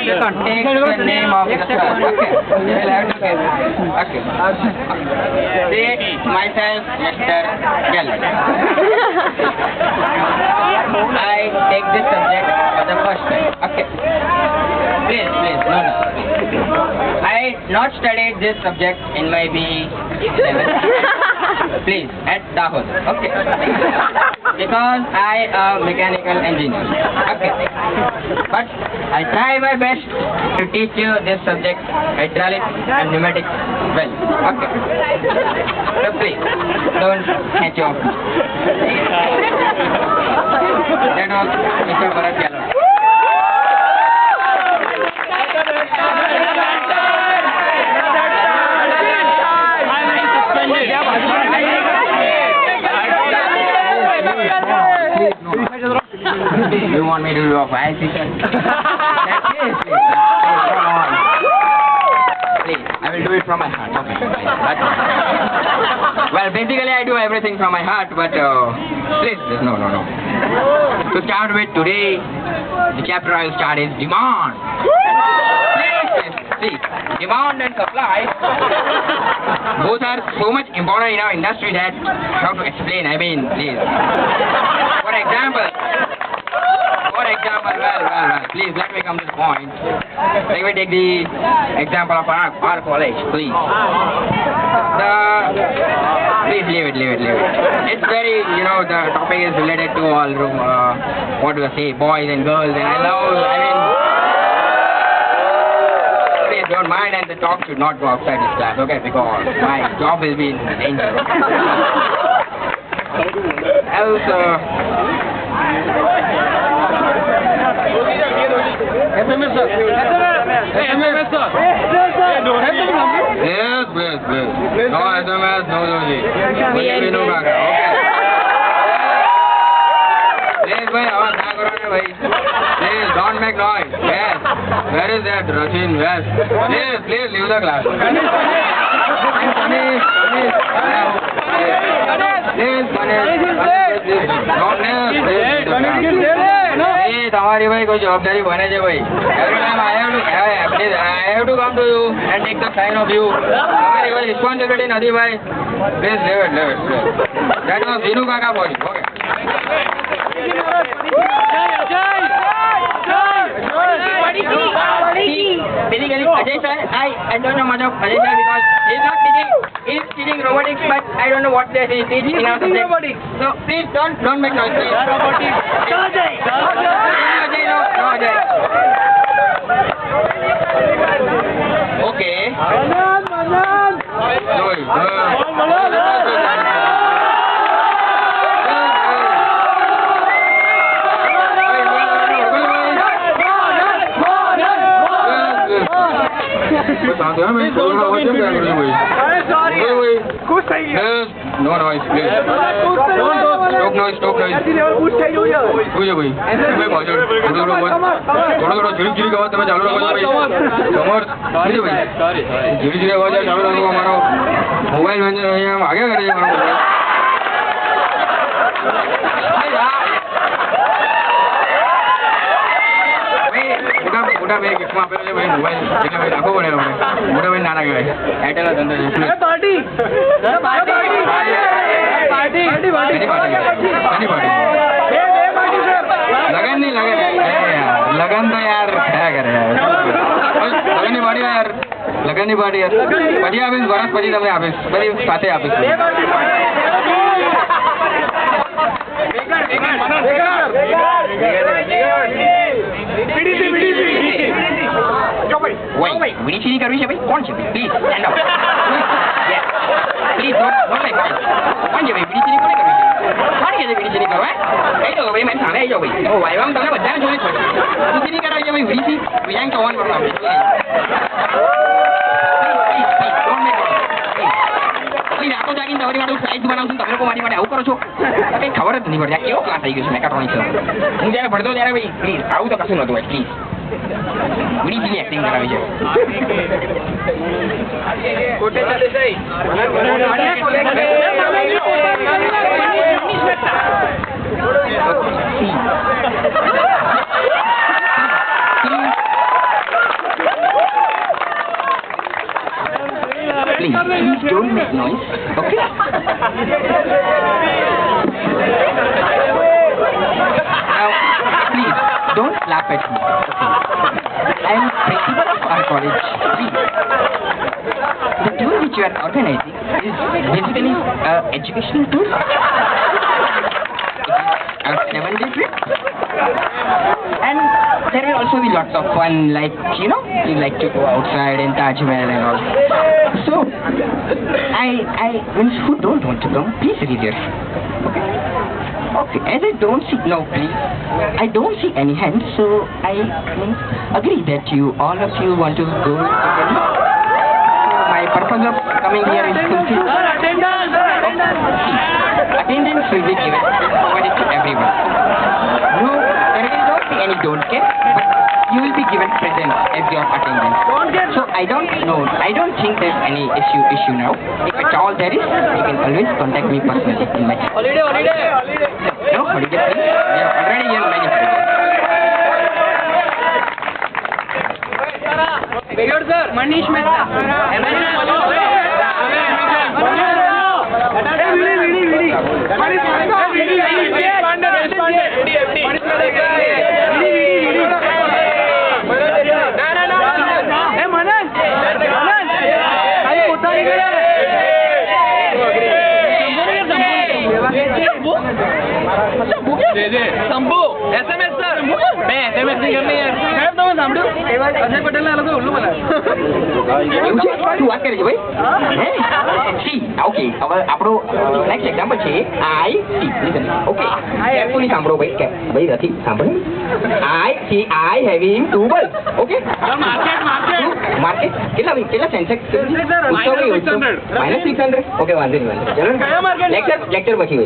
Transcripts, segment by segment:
take the name of the sir. Okay. You will have to give. Okay. Say myself, Mr. Gell. I take this subject for the first time. Okay. Please, no. I not studied this subject in my BE level. Please, at Dahod. Okay. Because I am mechanical engineer. Okay. But I try my best to teach you this subject, hydraulics and pneumatics, well. Okay. So please, don't catch off me. That was Mr. Bharat Galot. You want me to do a bicycle? That's it, please. Come on. Please, I will do it from my heart. Okay. Well, basically I do everything from my heart, but please, no. To start with today, the chapter I will start is demand. Please, see, demand and supply both are so much important in our industry that how to explain. I mean, please. For example, well, please let me come to the point. Let me take the example of our college, please. Please leave it. It's very, the topic is related to all, what do I say, boys and girls, and please don't mind, and the talk should not go outside this class, okay, because my job will be in danger, okay? Else, SMS sir. Hey, SMS sir. Yes. No SMS, no Joji. Only Vinu Kaka. Okay. Please, bhai, awaaz na karo na, bhai. Please, don't make noise. Yes. Where is that Rachin? Yes. Please leave the class. Please. તમારી ભાઈ કોઈ જવાબદારી બને છે ભાઈ. Every time I have to come to you and take the sign of you. તમારી કોઈ responsibility નથી ભાઈ. Please leave it. That was Vinu Kaka for you. Okay. Basically, Ajay sir, I don't know much of Ajay sir because he's not teaching. He's teaching robotics, but I don't know what they teach in our subject. So please don't make noise. Please. Robotics. No Ajay. Okay. No noise, please. Stop noise. પૂછો ભાઈ તમે પાછળ થોડો ધીરે અવાજ તમે ચાલુ રાખો ભાઈ. સમર્થ પૂછો ભાઈ ધીરે અવાજ ચાલુ રાખો. અમારો મોબાઈલ અહીંયા આગળ કરે છે મારો મોટા ભાઈ ગિફ્ટમાં આપેલો છે ભાઈ મોબાઈલ એટલે ભાઈ રાખવો પડે આપણે. મોટા ભાઈ નાના કહેવાય એરટેલનો ધંધો છે. लगन तो यार क्या करे यार. लगनની પાર્ટી યાર. પછી આપીશ વર્ષ પછી તમને આપીશ બધી સાથે આપીશ. વિડીચીની કરવી છે ભાઈ. કોણ છે ભાઈ? Please stand up. Please don't like કોણ છે ભાઈ? વિડીચીની કોને કરવી છે? કોણ કે છે વિડીચીની કરવા? કહી દો ભાઈ મારી સામે આવી જાઓ ભાઈ. ઓ વાયવામાં તમને બધાને જોઈ છે. વિડીચીની કરાવી છે ભાઈ. વિડીચી વિજાંગ તો ઓન કરવા પ્લીઝ રાતો જાગીને તમારી માટે સાઈઝ બનાવું છું. તમે લોકો મારી માટે આવું કરો છો? કંઈ ખબર જ નહીં પડતી. કેવો ક્લાસ થઈ ગયો છે મેકાટ્રોનિક્સ. હું જ્યારે ભણતો ત્યારે ભાઈ પ્લીઝ આવું તો કશું નહોતું ભાઈ. પ્લીઝ વિડીચીની એક્ટિંગ કરાવી છે. please don't make noise, okay? Now, please, don't laugh at me, okay? I am principal of our college, please. The tour which you are organizing is basically educational tour. A 7-day trip. And there will also be lots of fun, like, you know, you like to go outside in Taj Mahal and all. So, I means who don't want to come, please read your hand. Okay? Okay, as I don't see, no, please. I don't see any hands, so I means agree that all of you want to go to Delhi. So my purpose of coming here is fulfilled. Attendance will be given, provided to everyone. No, there will not be any don't care, but you will be given present as your attendance. So I don't think there's any issue now. If at all there is, you can always contact me personally in my chat. Holiday. No holiday, please. We have already here many holidays. Very good, sir. Manish Mehta. Shambhu SMS sir મેં SMS ની કરની યાર સાહેબ તમે સાંભળ્યું અજય પટેલ ના લોકો ઉલ્લુ બનાવે એવું છે તું વાત કરે છે ભાઈ હે સી ઓકે હવે આપણો નેક્સ્ટ એક્ઝામ્પલ છે I C listen okay carefully સાંભળો ભાઈ રથી સાંભળો I having 2 bulbs okay market કેટલા સેન્સેક્સ -600 ઓકે વાંધો નહીં ચલો લેક્ચર પછી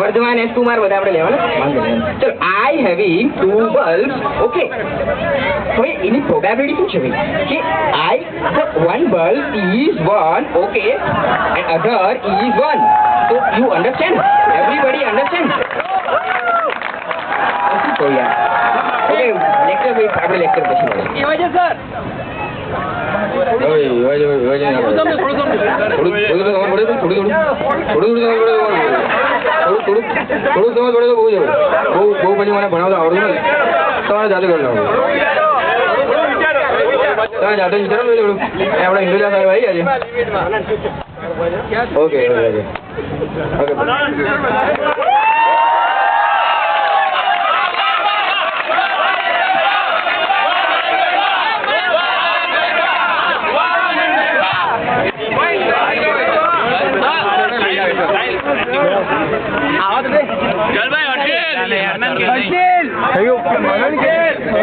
વર્ધમાન એસ કુમાર બધા આપણે લેવાના વાંધો નહીં ચલો I having 2 bulbs ઓકે તો એની પ્રોબેબિલિટી શું છે ભાઈ કે one bulb is 1 okay and other is 1 so you understand everybody understand તો યાર ઓકે લેક્ચર ભાઈ આપણે લેક્ચર પછી મળીએ એવા છે સર બહુ પછી મને ભણાવતા આવડતું નથી તમારે જાતે કરી લો તમે જાતે વિચારો ને થોડું આપણે ઇન્દોરા સાહેબ આવી આજે ઓકે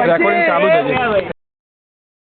રેકોર્ડિંગ ચાલુ છે